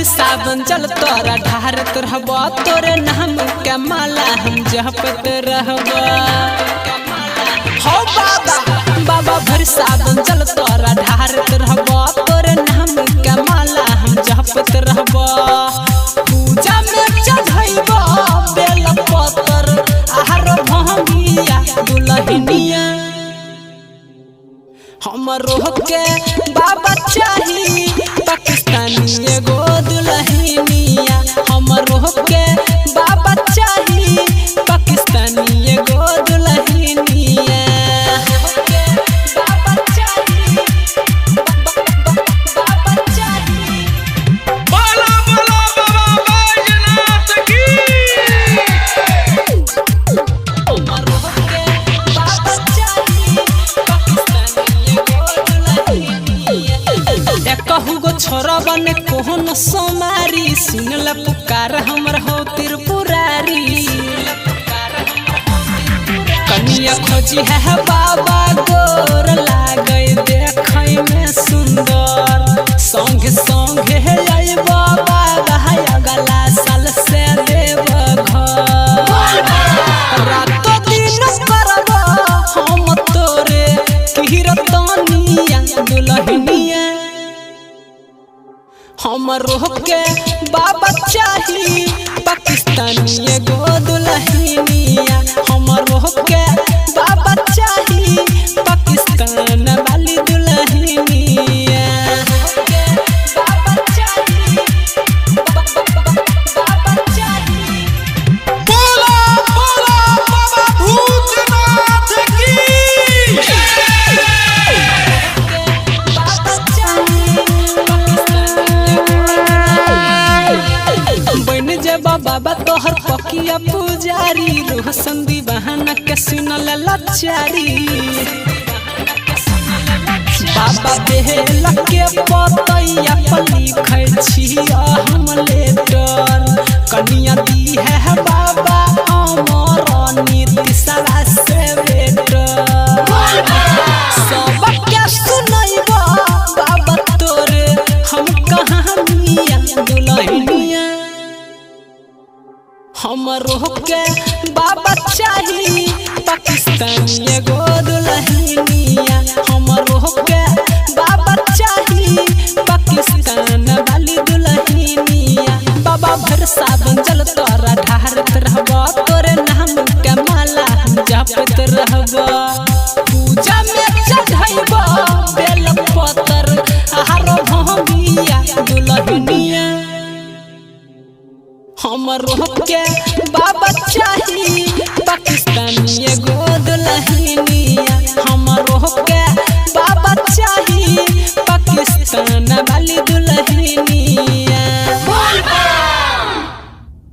सावन जल तोरा ढारत रहबा तोरे नाम के माला हम जपत रहबा हो बाबा बाबा भर सावन जल तोरा ढारत रहबा तोरे नाम के माला हम जपत रहबा पूजा में चढ़ाइबा बेल पतर आहार भंगिया दुल्हनिया हमरो के बाबा चाही पाकिस्तानी एगो दुल्हनिया हमरो के बाबा चाही पाकिस्तानी एगो दुल्हनिया बाबा चाही बाबा चाही बोला बोला बाबा बैजनाथ की हमरो के बाबा चाही पाकिस्तानी एगो दुल्हनिया कहू गो छोरा बन कोहन सोमारी सुनल पुकार हमर हो त्रिपुरारी कनिया खोजी है बाबा गोर लागे देखै में सुंदर संग संग है आई बाबा अगला साल से देव घर रातो दिन करबा हम तोरे कीर्तनिया दुल्हनिया हमरो के बाबा चाही पाकिस्तानी एगो दुल्हनिया हमरो के बाबा चाही पाकिस्तान वाली दुल्हनिया बाबा चाही बाबा चाही बोला बोला बाबा भूतनाथ की बाबा चाही बन जेबा बाबा तोहर पकिया पुजारी रोशन दीवाना के सुनल लचारी बाबा बेहला के पतैया पर लिखै छी हम लेटर कनिया दी है बाबा अमर नीतिशा से बेटर सबके सुनैबा बाबा तोरे हम कहानिया दुल्हनिया हमरो के बाबा चाही पाकिस्तानी एगो दुल्हनिया हमरो के बाबा चाही पाकिस्तान वाली दुल्हनिया बाबा भर सावन जल तोरा ढारत रहबा तोरे नाम के माला हम जपत रहबा पूजा में चढ़ाइबा बेल पतर आहार भंगिया दुल्हनिया हमरो के बाबा चाही पाकिस्तानी एगो